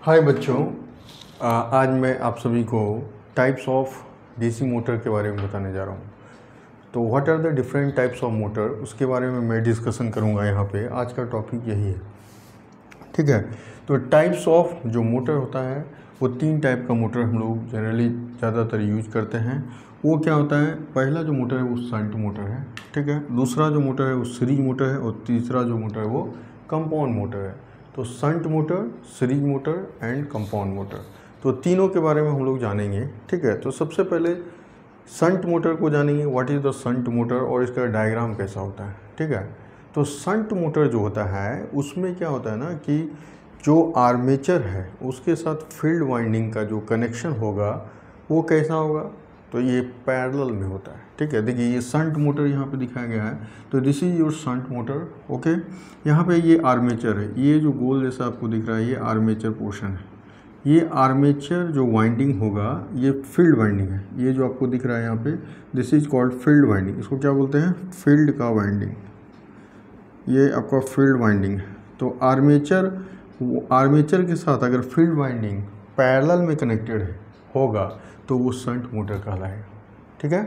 हाय बच्चों, आज मैं आप सभी को टाइप्स ऑफ डीसी मोटर के बारे में बताने जा रहा हूँ। तो what are the different types of motor, उसके बारे में मैं डिस्कशन करूँगा यहाँ पे। आज का टॉपिक यही है, ठीक है। तो टाइप्स ऑफ जो मोटर होता है वो 3 टाइप का मोटर हम लोग जनरली ज़्यादातर यूज करते हैं। वो क्या होता है, पहला जो मोटर है वो शंट मोटर है, ठीक है। दूसरा जो मोटर है वो सीरीज मोटर है और तीसरा जो मोटर है वो कंपाउंड मोटर है। तो shunt motor, series motor and compound motor, तो तीनों के बारे में हम लोग जानेंगे, ठीक है। तो सबसे पहले शंट मोटर को जानेंगे, what is the shunt motor और इसका डायग्राम कैसा होता है, ठीक है। तो शंट मोटर जो होता है उसमें क्या होता है ना कि जो आर्मेचर है उसके साथ फील्ड वाइंडिंग का जो कनेक्शन होगा वो कैसा होगा, तो ये पैरेलल में होता है, ठीक है। देखिए ये शंट मोटर यहाँ पे दिखाया गया है, तो this is your shunt motor, okay. यहाँ पे ये आर्मेचर है, ये जो गोल जैसा आपको दिख रहा है ये आर्मेचर पोर्शन है। ये आर्मेचर जो वाइंडिंग होगा ये फील्ड वाइंडिंग है, ये जो आपको दिख रहा है यहाँ पे this is called field winding. इसको क्या बोलते हैं, फील्ड का वाइंडिंग, ये आपका फील्ड वाइंडिंग है। तो आर्मेचर के साथ अगर फील्ड वाइंडिंग पैरेलल में कनेक्टेड होगा तो वो शंट मोटर कहलाएगा, ठीक है।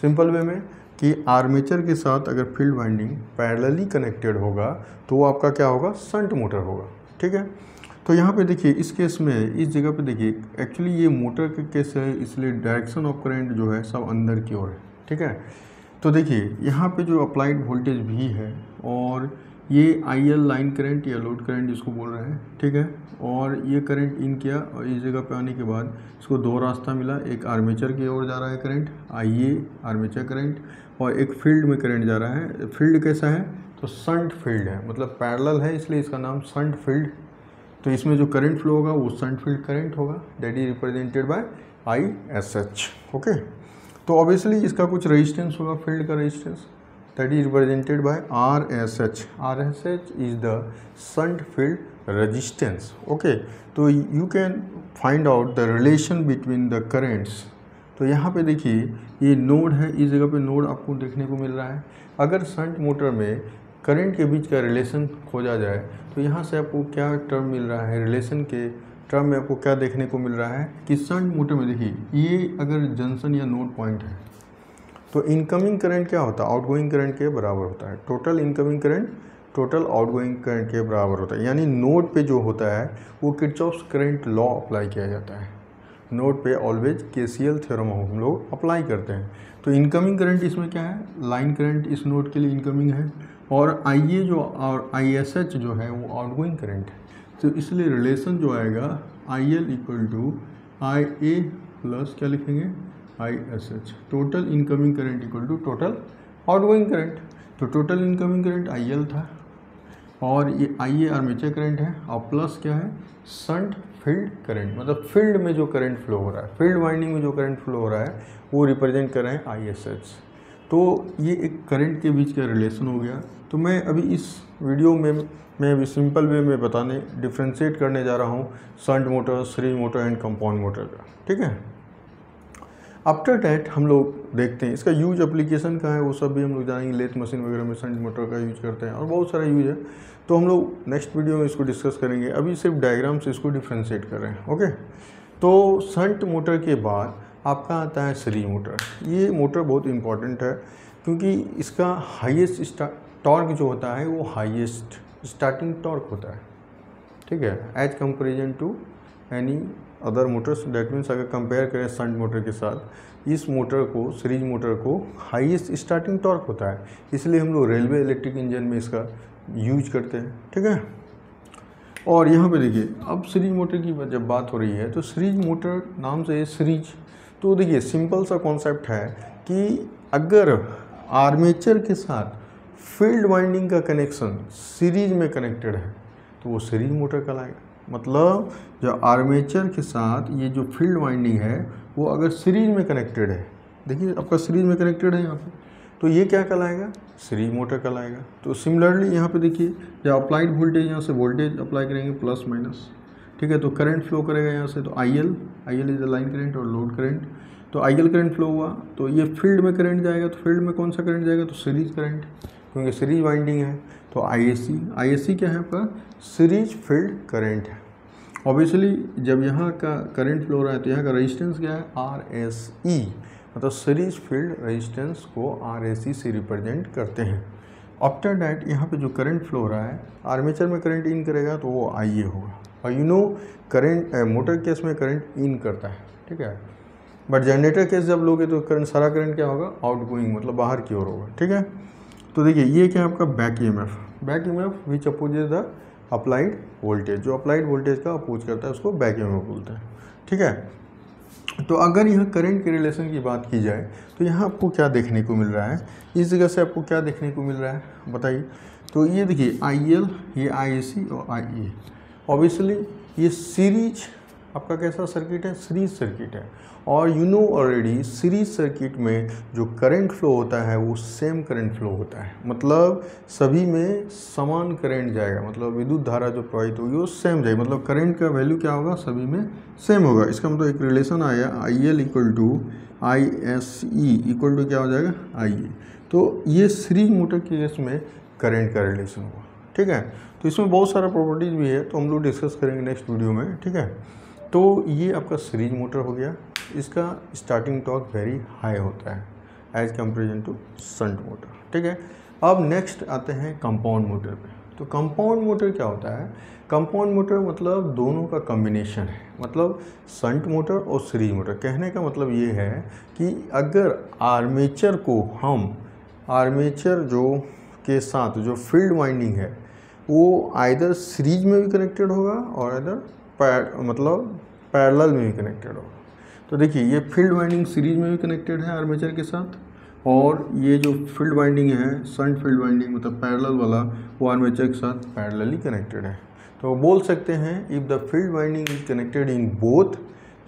सिंपल वे में कि आर्मेचर के साथ अगर फील्ड वाइंडिंग पैरेलली कनेक्टेड होगा तो वो आपका क्या होगा, शंट मोटर होगा, ठीक है। तो यहाँ पे देखिए इस केस में, इस जगह पे देखिए एक्चुअली ये मोटर का केस है, इसलिए डायरेक्शन ऑफ करंट जो है सब अंदर की ओर है, ठीक है। तो देखिए यहाँ पे जो अप्लाइड वोल्टेज भी है और ये IL लाइन करंट या लोड करंट जिसको बोल रहे हैं, ठीक है। और ये करंट इन किया और इस जगह पे आने के बाद इसको दो रास्ता मिला, एक आर्मेचर की ओर जा रहा है करंट IA आर्मेचर करंट, और एक फील्ड में करंट जा रहा है। फील्ड कैसा है, तो शंट फील्ड है, मतलब पैरेलल है इसलिए इसका नाम शंट फील्ड। तो इसमें जो करंट फ्लो होगा वो शंट फील्ड करंट होगा, that is represented by ISH, okay. तो ऑब्वियसली इसका कुछ रेजिस्टेंस होगा, फील्ड का resistance, that is represented by RSH। RSH is the shunt field resistance, okay. तो you can find out the relation between the currents. तो यहाँ पे देखिए ये नोड है, इस जगह पे नोड आपको देखने को मिल रहा है। अगर शंट मोटर में करंट के बीच का रिलेशन खोजा जाए तो यहाँ से आपको क्या टर्म मिल रहा है, रिलेशन के टर्म में आपको क्या देखने को मिल रहा है कि शंट मोटर में देखिए ये अगर जंक्शन या नोड पॉइंट है तो इनकमिंग करंट क्या होता है, आउटगोइंग करंट के बराबर होता है। Total incoming current total outgoing current के बराबर होता है, यानी नोड पे जो होता है वो किरचॉफ्स करंट लॉ अप्लाई किया जाता है। नोड पे ऑलवेज KCL थ्योरम हम लोग अप्लाई करते हैं। तो इनकमिंग करंट इसमें क्या है, लाइन करंट इस नोड के लिए इनकमिंग है, और IA जो और ISH जो है वो आउटगोइंग करंट है। तो इसलिए रिलेशन जो आएगा IL equal to IA plus क्या लिखेंगे ISH, total incoming current equal to total outgoing current. तो टोटल इनकमिंग करंट IL था और ये IA आर्मेचर करंट है, और प्लस क्या है शंट फील्ड करंट, मतलब फील्ड में जो करंट फ्लो हो रहा है, फील्ड वाइंडिंग में जो करंट फ्लो हो रहा है वो रिप्रेजेंट कर रहे हैं ISH। तो ये एक करंट के बीच का रिलेशन हो गया। तो मैं अभी इस वीडियो में मैं अभी सिंपल वे में बताने डिफ्रेंशिएट करने जा रहा हूँ shunt motor, series motor and compound motor का, ठीक है। आफ्टर डैट हम लोग देखते हैं इसका यूज एप्लीकेशन का है, वो सब भी हम लोग जानेंगे। लेथ मशीन वगैरह में शंट मोटर का यूज करते हैं और बहुत सारा यूज है, तो हम लोग नेक्स्ट वीडियो में इसको डिस्कस करेंगे। अभी सिर्फ डायग्राम से इसको डिफ्रेंशिएट कर रहे हैं, ओके। तो शंट मोटर के बाद आपका आता है सीरीज मोटर। ये मोटर बहुत इंपॉर्टेंट है क्योंकि इसका हाईएस्ट टॉर्क जो होता है वो हाईएस्ट स्टार्टिंग टॉर्क होता है, ठीक है, as comparison to any other motors. That means अगर कंपेयर करें शंट मोटर के साथ, इस मोटर को, सीरीज मोटर को हाईएस्ट स्टार्टिंग टॉर्क होता है, इसलिए हम लोग रेलवे इलेक्ट्रिक इंजन में इसका यूज करते हैं, ठीक है। और यहाँ पे देखिए अब सीरीज मोटर की जब बात हो रही है तो सीरीज मोटर नाम से सीरीज, तो देखिए सिंपल सा कॉन्सेप्ट है कि अगर आर्मेचर के साथ फील्ड वाइंडिंग का कनेक्शन सीरीज में कनेक्टेड है तो वो सीरीज मोटर कहलाएगा। मतलब जो आर्मेचर के साथ ये जो फील्ड वाइंडिंग है वो अगर सीरीज में कनेक्टेड है, देखिए आपका सीरीज में कनेक्टेड है यहाँ पे, तो ये क्या कहलाएगा, सीरीज मोटर कहलाएगा। तो सिमिलरली यहाँ पे देखिए जब अप्लाइड वोल्टेज, यहाँ से वोल्टेज अप्लाई करेंगे प्लस माइनस, ठीक है, तो करंट फ्लो करेगा यहाँ से, तो IL is the line current और लोड करंट। तो IL करंट फ्लो हुआ तो ये फील्ड में करंट जाएगा, तो फील्ड में कौन सा करंट जाएगा, तो सीरीज करंट, क्योंकि सीरीज वाइंडिंग है। तो ISC क्या है आपका, सीरीज फील्ड करंट है। ऑब्वियसली जब यहाँ का करंट फ्लो हो रहा है तो यहाँ का रेजिस्टेंस क्या है, RSE, मतलब सीरीज फील्ड रेजिस्टेंस को RSE से रिप्रेजेंट करते हैं। आफ्टर डैट यहाँ पे जो करंट फ्लो हो रहा है, आर्मेचर में करंट इन करेगा तो वो IA होगा, और you know current motor case में करंट इन करता है, ठीक है, बट जनरेटर केस जब लोगे तो करंट, सारा करंट क्या होगा, आउट गोइंग, मतलब बाहर की ओर होगा, ठीक है। तो देखिए ये क्या है आपका back EMF which opposes the applied voltage, जो अप्लाइड वोल्टेज का अपोज करता है उसको बैक ईएमएफ बोलते हैं, ठीक है। तो अगर यहाँ करंट के रिलेशन की बात की जाए तो यहाँ आपको क्या देखने को मिल रहा है, इस जगह से आपको क्या देखने को मिल रहा है बताइए। तो ये देखिए IL, ये IC और IA, ऑब्वियसली ये सीरीज आपका कैसा सर्किट है, सीरीज सर्किट है, और you know already series circuit में जो करंट फ्लो होता है वो सेम करंट फ्लो होता है, मतलब सभी में समान करंट जाएगा, मतलब विद्युत धारा जो प्रवाहित होगी वो सेम जाएगी, मतलब करंट का वैल्यू क्या होगा, सभी में सेम होगा। इसका मतलब एक रिलेशन आया IL equal to ISE equal to क्या हो जाएगा, IA। तो ये सीरीज मोटर के केस में करंट का रिलेशन होगा, ठीक है। तो इसमें बहुत सारा प्रॉपर्टीज़ भी है, तो हम लोग डिस्कस करेंगे नेक्स्ट वीडियो में, ठीक है। तो ये आपका सीरीज मोटर हो गया, इसका स्टार्टिंग टॉर्क वेरी हाई होता है as comparison to shunt motor, ठीक है। अब नेक्स्ट आते हैं कंपाउंड मोटर पे। तो कंपाउंड मोटर क्या होता है, कंपाउंड मोटर मतलब दोनों का कॉम्बिनेशन है, मतलब शंट मोटर और सीरीज मोटर। कहने का मतलब ये है कि अगर आर्मेचर को हम, आर्मेचर जो के साथ जो फील्ड वाइंडिंग है वो आइदर सीरीज में भी कनेक्टेड होगा और आइदर मतलब पैरेलल में भी कनेक्टेड होगा। तो देखिए ये फील्ड वाइंडिंग सीरीज में भी कनेक्टेड है आर्मेचर के साथ, और ये जो फील्ड वाइंडिंग है शंट फील्ड वाइंडिंग मतलब पैरेलल वाला, वो आर्मेचर के साथ पैरेलली कनेक्टेड है। तो बोल सकते हैं if the field winding is connected in both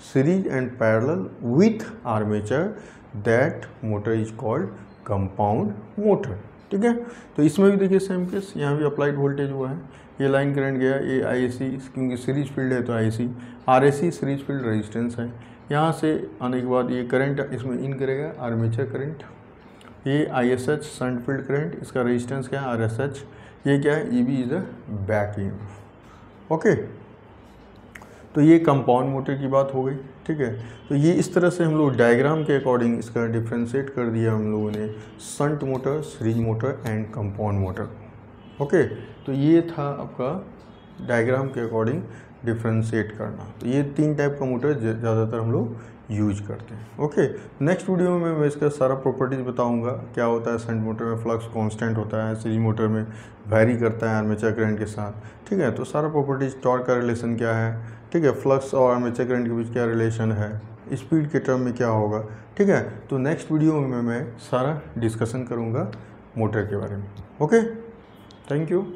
series and parallel with armature, that motor is called compound motor, ठीक है। तो इसमें भी देखिए सेम केस, यहाँ भी अप्लाइड वोल्टेज हुआ है, ये लाइन करंट गया, ये IC क्योंकि सीरीज फील्ड है तो IC, RSE series field resistance है, यहाँ से आने के बाद ये करंट इसमें इन करेगा आर्मेचर करंट, ये ISH शंट फील्ड करंट, इसका रेजिस्टेंस क्या है RSH, ये क्या है EB is the back EMF, okay. तो ये कंपाउंड मोटर की बात हो गई, ठीक है। तो ये इस तरह से हम लोग डायग्राम के अकॉर्डिंग इसका डिफ्रेंशिएट कर दिया हम लोगों ने, shunt motor, series motor and compound motor, okay. तो ये था आपका डायग्राम के अकॉर्डिंग डिफ्रेंशिएट करना। तो ये 3 टाइप का मोटर ज़्यादातर हम लोग यूज करते हैं, ओके। नेक्स्ट वीडियो में मैं इसका सारा प्रॉपर्टीज़ बताऊंगा, क्या होता है शंट मोटर में फ्लक्स कांस्टेंट होता है, सीरीज मोटर में वैरी करता है आर्मेचर करंट के साथ, ठीक है। तो सारा प्रॉपर्टीज़, टॉर्क का रिलेशन क्या है, ठीक है, फ्लक्स और आर्मेचर करंट के बीच क्या रिलेशन है, स्पीड के टर्म में क्या होगा, ठीक है। तो नेक्स्ट वीडियो में मैं सारा डिस्कशन करूँगा मोटर के बारे में, ओके। Thank you.